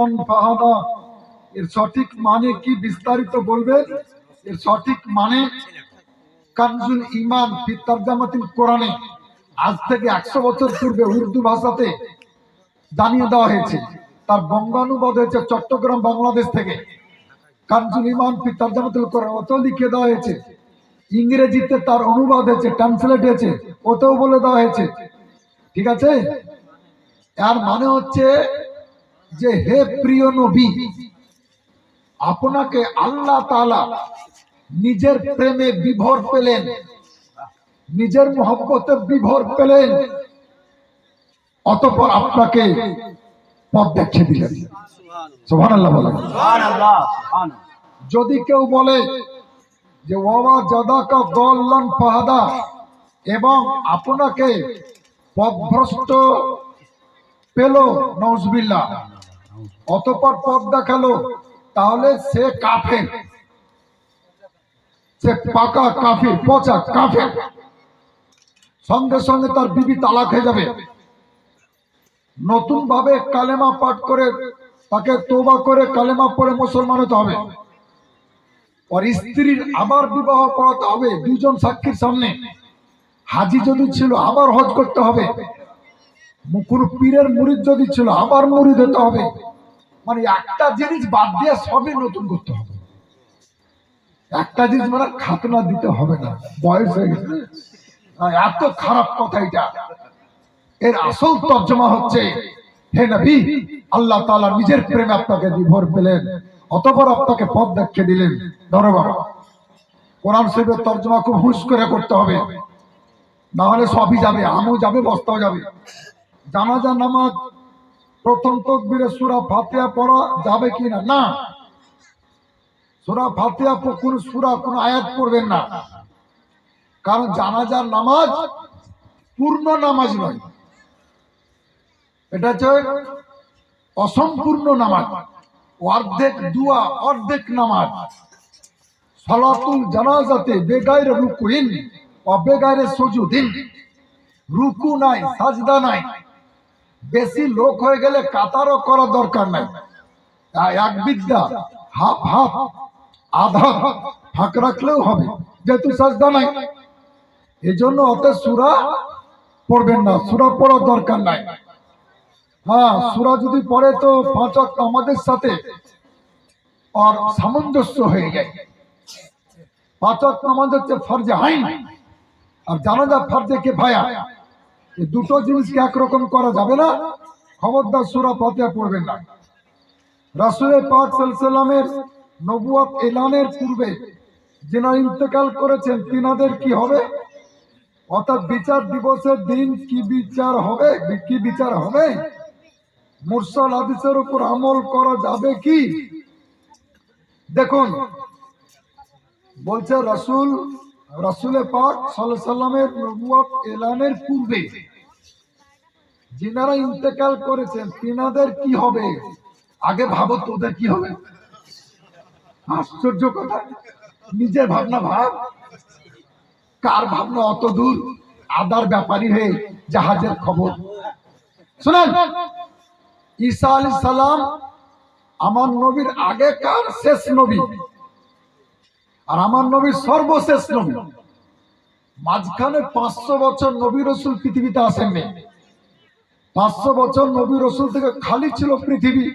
ইমান ফাহাদা, এর সঠিক মানে কি বিস্তারিত বলবেন? এর সঠিক মানে কানজুল ইমান ফি তারজামাতিল কোরআনে আজ থেকে 100 বছর পূর্বে উর্দু ভাষাতে জানিয়ে দেওয়া হয়েছে। তার বঙ্গানুবাদ হয়েছে চট্টগ্রাম বাংলাদেশ থেকে। কানজুল ইমান ফি তারজামাতিল কোরআন ওতেও লিখে দেওয়া হয়েছে। ইংরেজিতে তার অনুবাদ হয়েছে, ট্রান্সলেট হয়েছে, ওতেও বলে দেওয়া হয়েছে। ঠিক আছে? এর মানে হচ্ছে যে হে প্রিয় নবী, আপনাকে আল্লাহ তাআলা নিজের প্রেমে বিভোর পেলেন, নিজের মহব্বতে বিভোর পেলেন, অতঃপর আপনাকে পথ দেখিয়ে দিলেন। সুবহানাল্লাহ বলেন। যদি কেউ বলে যে ওয়া জাদাকা দাল্লান ফাহাদা, এবং আপনাকে পথভ্রষ্ট পেল, নাউজুবিল্লাহ, অতঃপর পথ দেখালো, তাহলে সে কাফের, সে পাকা কাফির, পচা কাফের। সঙ্গে সঙ্গে তার বিবি তালাক হয়ে যাবে। নতুন ভাবে কালেমা পাঠ করে তাকে তওবা করে কালেমা পড়ে মুসলমান হতে হবে। আর স্ত্রীর আবার বিবাহ করাতে হবে দুজন সাক্ষীর সামনে। হাজি যদি ছিল আবার হজ করতে হবে। কোন পীরের মুরিদ যদি ছিল আবার মুরিদ হতে হবে। মানে একটা জিনিস বাদ দিয়ে সবই নতুন করতে হবে। একটা জিনিস মানে খাতনা দিতে হবে না, বয়স হয়ে গেছে। এত খারাপ কথা এটা। এর আসল তর্জমা হচ্ছে, হে নবী, আল্লাহ তাআলা নিজের প্রেমে আপনাকে বিভোর পেলেন, অতঃপর আপনাকে পথ দেখিয়ে দিলেন। ধরো বাবা, কোরআন শরীফের তর্জমা খুব হুঁশ করে করতে হবে, না হলে সবই যাবে, আমও যাবে, বস্তাও যাবে। জানাজা নামাজ প্রথম তাকবীরে সূরা ফাতিহা পড়া যাবে কিনা? না, সূরা ফাতিহা কোন সূরা কোন আয়াত পড়বেন না, কারণ জানাজার নামাজ পূর্ণ নামাজ নয়, এটা হচ্ছে অসম্পূর্ণ নামাজ, অর্ধেক দুয়া, অর্ধেক নামাজ। সালাতুল জানাজাতে বেগাইরে রুকুইন ওয়া বেগাইরে সুজুদিন, রুকু নাই, সাজদা নাই। বেশি লোক হয়ে গেলে কাতারও করা দরকার নাই, এক বিদ্যা হাফ হাফ আধা ফাঁক রাখলেও হবে, যেহেতু সাজদা নাই। এজন্য অত সূরা পড়বেন না, সূরা পড়ার দরকার নাই। হ্যাঁ, সূরা যদি পড়ে তো 5 ওয়াক্ত নামাজের সাথে আর সামঞ্জস্য হয়ে যায়। 5 ওয়াক্ত নামাজ হচ্ছে ফরজে আইন, আর জানাজা ফরজে কিফায়া। এই দুটো জিনিসকে একরকম করা যাবে না। খবরদার সূরা ফাতিহা পড়বেন না। রাসূল পাক সাল্লাল্লাহু আলাইহি সাল্লামের নবুয়ত এলানের পূর্বে যিনি ইন্তেকাল করেছেন, তিনাদের কি হবে? অর্থাৎ বিচার দিবসের দিন কি বিচার হবে? কি বিচার হবে? মুরসাল হাদিসের উপর আমল করা যাবে কি? দেখুন, বলছে রাসূল পাক সাল্লাল্লাহু আলাইহি সাল্লামের নবুয়ত এলানের পূর্বে যিনারা ইন্তেকাল করেছেন তিনাদের কি হবে? আগে ভাবো তো ওদের কি হবে। আশ্চর্য কথা, নিজের ভাবনা ভাব, কার ভাবনা অত দূর, আদার ব্যাপারী হয়ে জাহাজের খবর। শুনেন, ঈসা আলাইহিস সালাম আমার নবীর আগেকার শেষ নবী, আর আমার নবীর সর্বশেষ নবী। মাঝখানে 500 বছর নবী রাসূল পৃথিবীতে আসেননি। 500 বছর নবী রাসূল থেকে খালি ছিল পৃথিবী।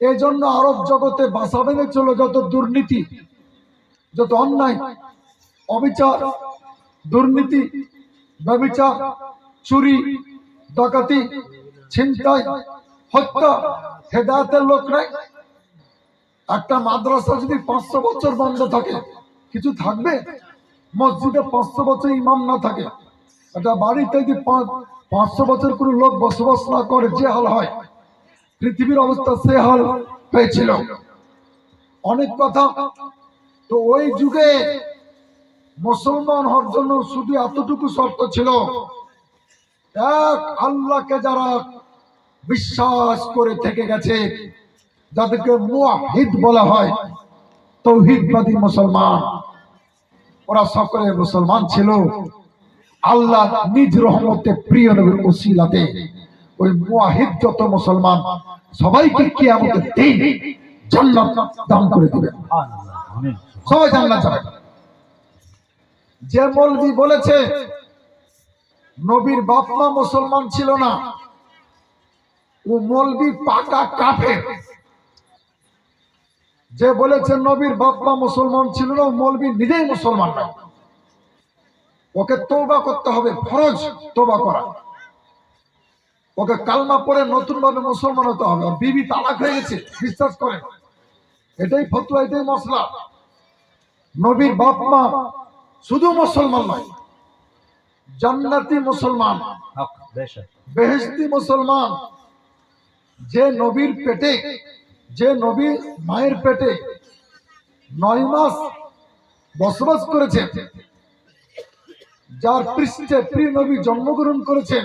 এই জন্য আরব জগতে বাসা বেঁধেছিল যত দুর্নীতি, যত অন্যায়, অবিচার, দুর্নীতি, ব্যভিচার, চুরি, ডাকাতি, ছিনতাই, হত্যা। হেদায়েতের লোক নাই। একটা মাদ্রাসা যদি 500 বছর বন্ধ থাকে, কিছু থাকবে? মসজিদে 500 বছর ইমাম না থাকে, একটা বাড়িতে যদি 500 বছর কোনো লোক বসবাস না করে, যে হাল হয়, পৃথিবীর অবস্থা সে হাল হয়েছিল। অনেক কথা। তো ওই যুগে মুসলমান হওয়ার জন্য শুধু এতটুকু শর্ত ছিল, এক আল্লাহকে যারা বিশ্বাস করে থেকে গেছে, যাদেরকে মুওয়াহিদ বলা হয়, তাওহীদবাদী মুসলমান, ওরা সকলে মুসলমান ছিল। আল্লাহ নিজ রহমতে প্রিয় নবীর ওসিলাতে ওই মুয়াহিদ যত মুসলমান সবাইকে কিয়ামতের দিন জান্নাত দান করে দিবেন। সবাই জান্নাত যাবে। যে মৌলবি বলেছে নবীর বাপ মা মুসলমান ছিল না, ও মৌলবি পাকা কাফের। যে বলেছে নবীর বাপ মা মুসলমান ছিল না, ও মৌলবি নিজেই মুসলমান না। ওকে তওবা করতে হবে, ফরজ তওবা করা। ওকে কালমা পড়ে নতুন ভাবে মুসলমান হতে হবে। আর বিবি তালাক হয়ে গেছে, বিশ্বাস করেন, এটাই ফতোয়া, এটাই মশলা। নবীর বাপ মা শুধু মুসলমান নয়, জান্নাতি মুসলমান, বেহেশতি মুসলমান। যে নবীর পেটে, যে নবী মায়ের পেটে 9 মাস বসবাস করেছেন, যার পৃষ্ঠে প্রিয় নবী জন্মগ্রহণ করেছেন,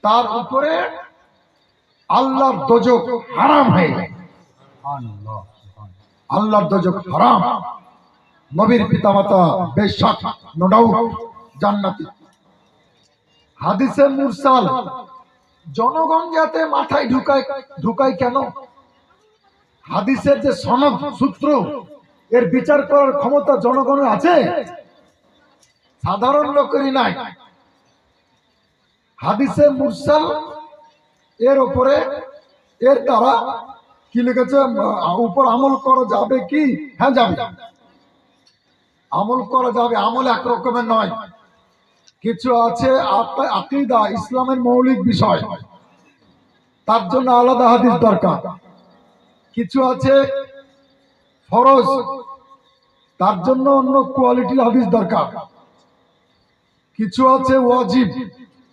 তার উপরে আল্লাহর দোজখ হারাম হয়ে যায়। আল্লাহর দোজখ হারাম। নবীর পিতামাতা বেশক নো ডাউট জান্নাতি। হাদিসে মুরসাল জনগণ যাতে মাথায় ঢুকায় কেন? হাদিসের যে সনদ সূত্র, এর বিচার করার ক্ষমতা জনগণের আছে, সাধারণ লোকেরই নাই। হাদিসে মুরসাল এর উপরে, এর দ্বারা কি লিখেছে, উপর আমল করা যাবে কি? হ্যাঁ যাবে, আমল করা যাবে। আমল এক রকমের নয়, কিছু আছে আকীদা, ইসলামের মৌলিক বিষয়, তার জন্য আলাদা হাদিস দরকার। কিছু আছে ফরজ, তার জন্য অন্য কোয়ালিটির হাদিস দরকার। কিছু আছে ওয়াজিব,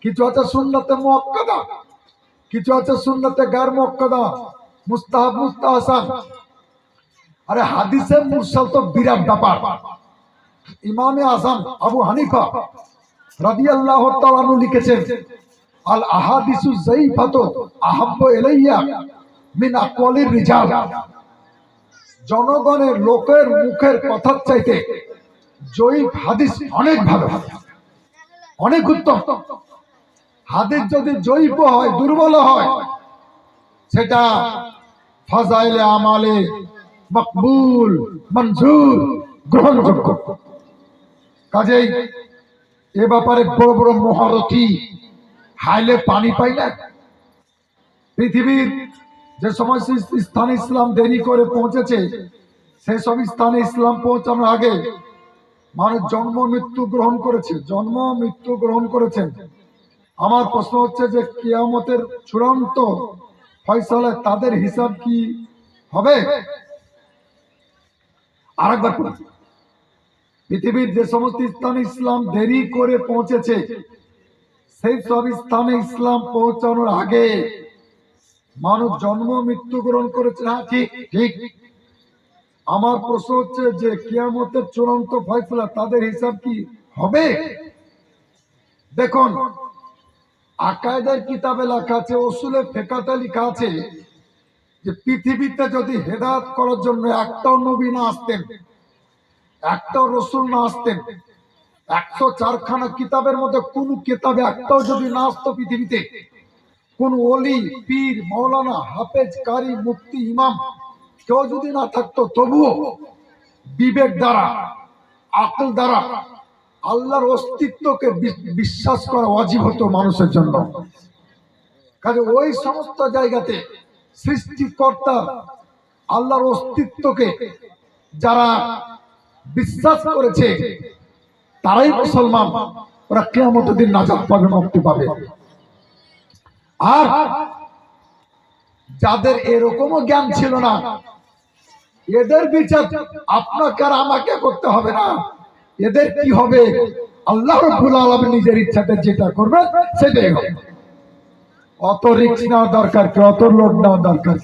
কিছু আছে সুন্নতে মুআক্কাদা, কিছু আছে সুন্নতে গায়র মুআক্কাদা, মুস্তাহাব, মুস্তাহসান। আরে হাদিসে মুরসাল তো বিরাট ব্যাপার। ইমামে আযম আবু হানিফা রাদিয়াল্লাহু তাআলা আনহু লিখেছেন, আল আহাদিসু যায়িফাতু আহাব্বু ইলাইয়া মিন আকওয়ালির রিজাল। জনগণের, লোকের মুখের কথার চাইতে জয়ীফ হাদিস অনেক ভালো, অনেক উত্তম। হাদিস যদি জয়ীফ হয়, দুর্বল হয়, সেটা ফাজাইলে আমালে মকবুল, মঞ্জুর, গ্রহণযোগ্য। কাজেই এ ব্যাপারে বড় বড় মহারথী হাইলে পানি পাই না। পৃথিবীর যে সমস্ত স্থানে ইসলাম দেরি করে পৌঁছেছে, সেই সব স্থানে ইসলাম পৌঁছানোর আগে মানুষ জন্ম মৃত্যু গ্রহণ করেছে, জন্ম মৃত্যু গ্রহণ করেছেন। আমার প্রশ্ন হচ্ছে যে কিয়ামতের চূড়ান্ত ফয়সালায় তাদের হিসাব কি হবে? আরেকবার পৃথিবীর যে সমস্ত স্থানে ইসলাম দেরি করে পৌঁছেছে, সেই সব স্থানে ইসলাম পৌঁছানোর আগে মানুষ জন্ম মৃত্যু গ্রহণ করেছে। হ্যাঁ, ঠিক ঠিক। আমার প্রশ্ন হচ্ছে যে কিয়ামতের চূড়ান্ত ফয়সালা তাদের হিসাব কি হবে? দেখুন, আকায়েদের কিতাবে লেখা আছে, উসুলে ফিকহে লেখা আছে যে পৃথিবীতে যদি হেদায়েত করার জন্য একটাও নবী না আসতেন, একটাও রাসূল না আসতেন, 104খানা কিতাবের মধ্যে কোন কিতাবে একটাও যদি না আসতো পৃথিবীতে, কোন ওলি, পীর, মাওলানা, হাফেজ, কারি, মুফতি, ইমাম কেউ যদি না থাকতো, তবুও বিবেক দ্বারা, আকল দ্বারা আল্লাহর অস্তিত্বকে বিশ্বাস করা ওয়াজিব হতো মানুষের জন্য। কাজে ওই সমস্ত জায়গাতে সৃষ্টিকর্তা আল্লাহর অস্তিত্বকে যারা বিশ্বাস করেছে, তারাই মুসলমান। ওরা কিয়ামতের দিন নাজাত পাবে, মুক্তি পাবে। আর যাদের এরকমও জ্ঞান ছিল না, এদের বিচার আপনাকে আর আমাকে করতে হবে না। এদের কি হবে? আল্লাহ রাব্বুল আলামিন নিজের ইচ্ছাতে যেটা করবে সেটাই হবে। অত রিস্ক নেওয়ার দরকার কি? অত লোড নেওয়ার দরকার কি?